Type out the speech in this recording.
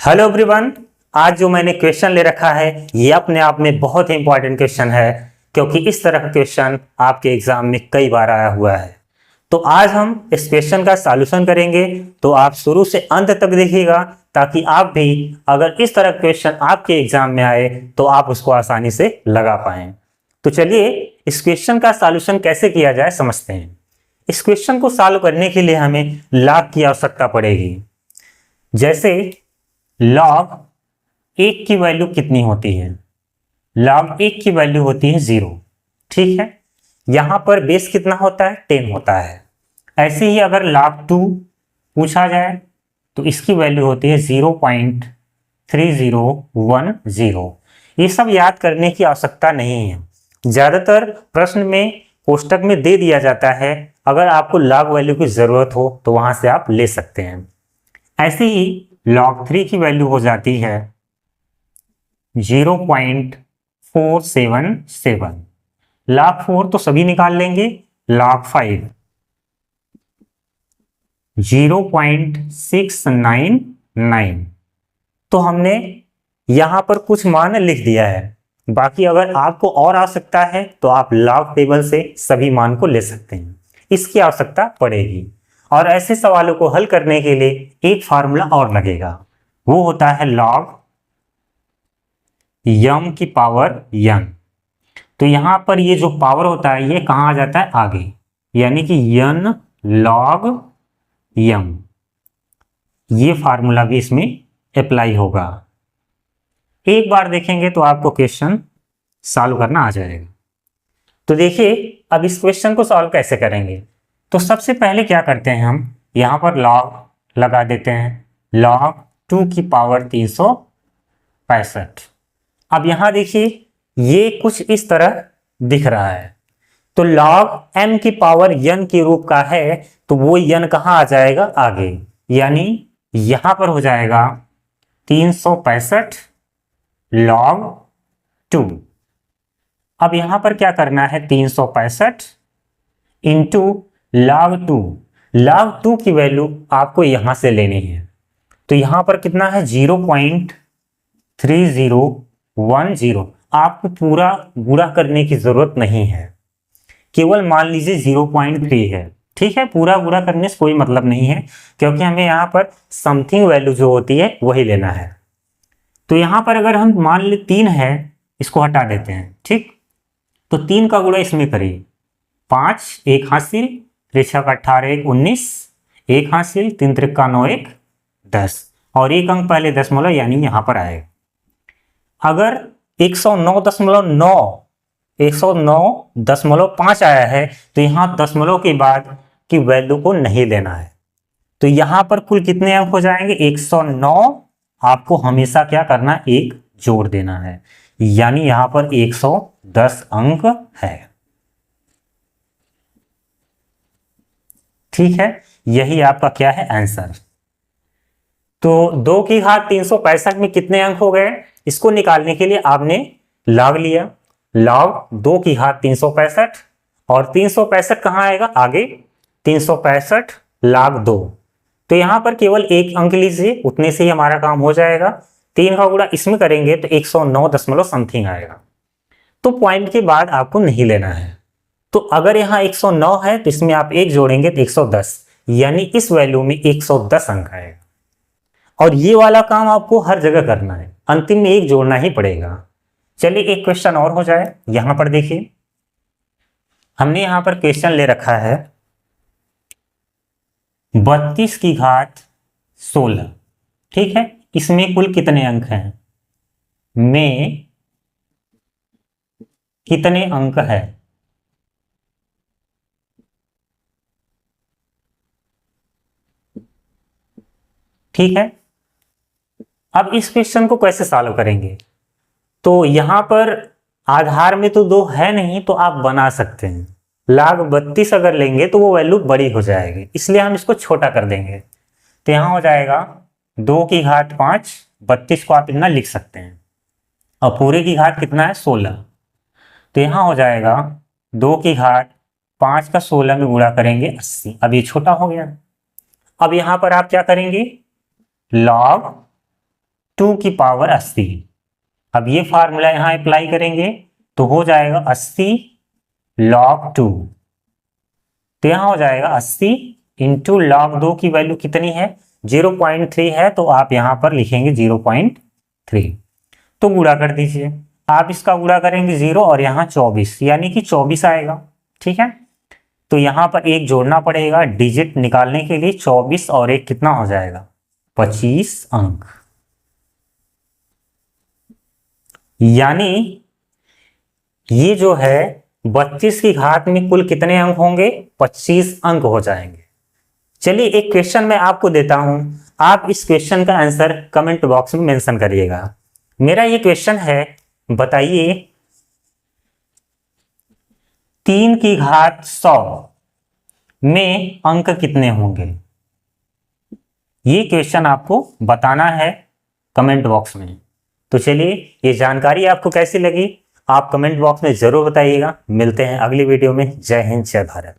Hello everyone. आज जो मैंने क्वेश्चन ले रखा है ये अपने आप में बहुत ही इंपॉर्टेंट क्वेश्चन है, क्योंकि इस तरह का क्वेश्चन आपके एग्जाम में कई बार आया हुआ है। तो आज हम इस क्वेश्चन का सॉल्यूशन करेंगे, तो आप शुरू से अंत तक देखिएगा ताकि आप भी अगर इस तरह का क्वेश्चन आपके एग्जाम में आए तो आप उसको आसानी से लगा पाएं। तो चलिए इस क्वेश्चन का सॉल्यूशन कैसे किया जाए समझते हैं। इस क्वेश्चन को सॉल्व करने के लिए हमें लॉग की आवश्यकता पड़ेगी। जैसे लॉग 1 की वैल्यू कितनी होती है? लॉग 1 की वैल्यू होती है 0। ठीक है, यहां पर बेस कितना होता है? 10 होता है। ऐसे ही अगर log 2 पूछा जाए तो इसकी वैल्यू होती है 0.3010। ये सब याद करने की आवश्यकता नहीं है, ज्यादातर प्रश्न में कोष्टक में दे दिया जाता है। अगर आपको log वैल्यू की जरूरत हो तो वहां से आप ले सकते हैं। ऐसे ही log 3 की वैल्यू हो जाती है 0.477। log 4 तो सभी निकाल लेंगे। log 5 0.699। तो हमने यहां पर कुछ मान लिख दिया है। बाकी अगर आपको और आवश्यकता है तो आप log टेबल से सभी मान को ले सकते हैं, इसकी आवश्यकता पड़ेगी। और ऐसे सवालों को हल करने के लिए एक फार्मूला और लगेगा, वो होता है log m की पावर n। तो यहां पर ये जो पावर होता है ये कहां आ जाता है? आगे, यानी कि n log m। ये फार्मूला भी इसमें अप्लाई होगा। एक बार देखेंगे तो आपको क्वेश्चन सॉल्व करना आ जाएगा। तो देखिए अब इस क्वेश्चन को सॉल्व कैसे करेंगे। तो सबसे पहले क्या करते हैं, हम यहां पर log लगा देते हैं। log 2 की पावर 365। अब यहां देखिए ये कुछ इस तरह दिख रहा है। तो log m की पावर n के रूप का है, तो वो n कहां आ जाएगा? आगे, यानी यहां पर हो जाएगा 365 log 2। अब यहां पर क्या करना है? 365 इंटू log 2। log 2 की वैल्यू आपको यहां से लेनी है। तो यहां पर कितना है? 0.3010। आपको पूरा गुणा करने की जरूरत नहीं है, केवल मान लीजिए 0.3 है। ठीक है, पूरा गुणा करने से कोई मतलब नहीं है, क्योंकि हमें यहां पर समथिंग वैल्यू जो होती है वही लेना है। तो यहां पर अगर हम मान ले 3 है, इसको हटा देते हैं। ठीक, तो 3 का गुणा इसमें करिए। 5 एक हासिल, 3 18 1 19, एक हासिल, 3 त्रिका 9 1 10, और एक अंक पहले दशमलव यानी यहां पर आएगा। अगर 109.5 आया है तो यहां दशमलव के बाद की वैल्यू को नहीं लेना है। तो यहां पर कुल कितने अंक हो जाएंगे? 109। आपको हमेशा क्या करना? एक जोड़ देना है, यानी यहां पर 110 अंक है। ठीक है, यही आपका क्या है? आंसर। तो 2 की घात 365 में कितने अंक हो गए? इसको निकालने के लिए आपने log लिया। log 2 की घात 365, और 365 कहां आएगा? आगे। 365 log 2। तो यहां पर केवल एक अंक लीजिए, उतने से ही हमारा काम हो जाएगा। 3 का गुणा इसमें करेंगे तो 109 दशमलव समथिंग आएगा। तो पॉइंट के बाद आपको नहीं लेना है। तो अगर यहां 109 है तो इसमें आप एक जोड़ेंगे तो 110, यानी इस वैल्यू में 110 अंक आएगा। और ये वाला काम आपको हर जगह करना है, अंतिम में एक जोड़ना ही पड़ेगा। चलिए एक क्वेश्चन और हो जाए। यहां पर देखिए हमने यहां पर क्वेश्चन ले रखा है 32 की घात 16। ठीक है, इसमें कुल कितने अंक हैं? में कितने अंक है? ठीक है, अब इस क्वेश्चन को कैसे सॉल्व करेंगे? तो यहां पर आधार में तो 2 है नहीं, तो आप बना सकते हैं। log 32 अगर लेंगे तो वो वैल्यू बड़ी हो जाएगी, इसलिए हम इसको छोटा कर देंगे। तो यहां हो जाएगा 2 की घात 5। 32 को आप इतना लिख सकते हैं, और पूरे की घात कितना है? 16। तो यहां हो जाएगा 2 की घात 5 का 16 में गुणा करेंगे 80। अब ये छोटा हो गया। अब यहां पर आप क्या करेंगे? log 2 की पावर 80। अब ये फार्मूला यहां अप्लाई करेंगे तो हो जाएगा 80 log 2। तो यहां हो जाएगा 80 इंटू log 2 की वैल्यू कितनी है 0.3 है, तो आप यहां पर लिखेंगे 0.3। तो गुणा कर दीजिए, आप इसका गुणा करेंगे 0 और यहाँ 24 यानी कि 24 आएगा। ठीक है, तो यहां पर एक जोड़ना पड़ेगा डिजिट निकालने के लिए, 24 और एक कितना हो जाएगा 25 अंक। यानी ये जो है 32 की घात में कुल कितने अंक होंगे 25 अंक हो जाएंगे। चलिए एक क्वेश्चन मैं आपको देता हूं, आप इस क्वेश्चन का आंसर कमेंट बॉक्स में मेंशन करिएगा। मेरा ये क्वेश्चन है, बताइए 3 की घात 100 में अंक कितने होंगे। ये क्वेश्चन आपको बताना है कमेंट बॉक्स में। तो चलिए ये जानकारी आपको कैसी लगी आप कमेंट बॉक्स में जरूर बताइएगा। मिलते हैं अगली वीडियो में। जय हिंद, जय भारत।